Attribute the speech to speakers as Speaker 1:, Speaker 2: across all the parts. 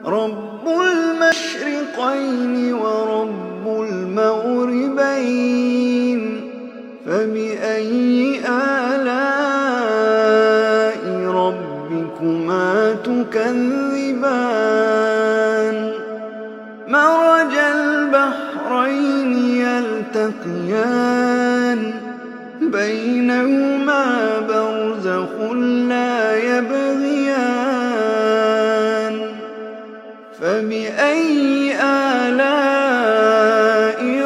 Speaker 1: رب المشرقين ورب المغربين فبأي آلاء ربكما تكذبان مرج البحرين يلتقيان بينهما برزخ لا يبغيان فبأي آلاء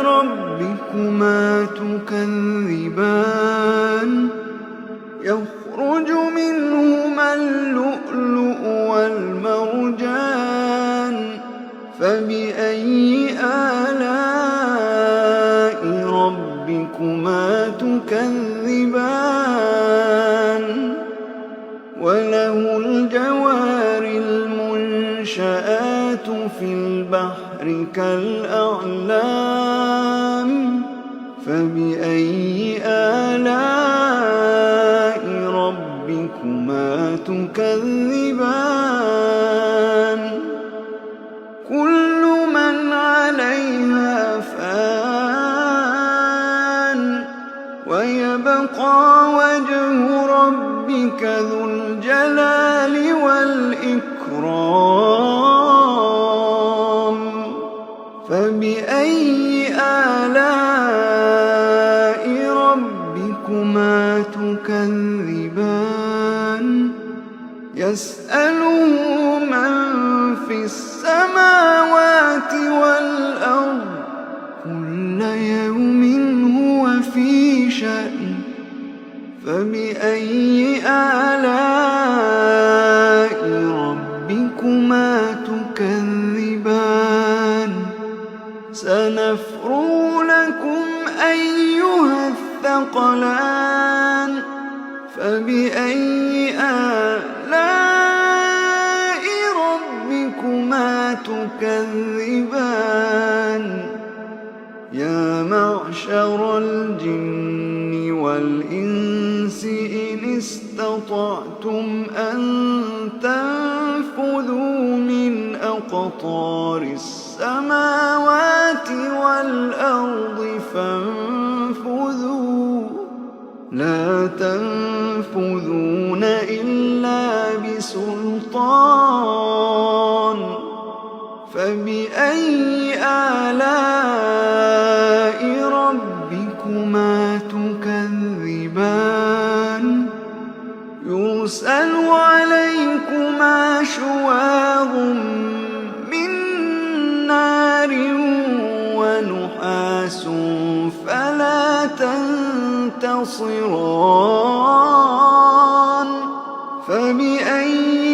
Speaker 1: ربكما تكذبان يخرج منهما اللؤلؤ والمرجان فبأي آلاء ربكما تكذبان وله الجوار المنشآت في البحر كالأعلام فبأي آلاء ربكما تكذبان كل من عليها فان ويبقى وجه ربك ذو الجلال والإكرام فبأي آلاء ربكما تكذبان يسأله من في السماوات والأرض كل يوم هو في شأن فبأي آلاء ربكما تكذبان سنفرغ لكم أيها الثقلان فبأي آلاء ربكما تكذبان يا معشر الجن والإنس إن استطعتم أن تنفذوا من أقطار السماوات والأرض فانفذوا لا تنفذون إلا بسلطان فبأي آلاء ربكما تكذبان يرسل عليكما شواظ من نار ونحاس فلا تنتصران فبأي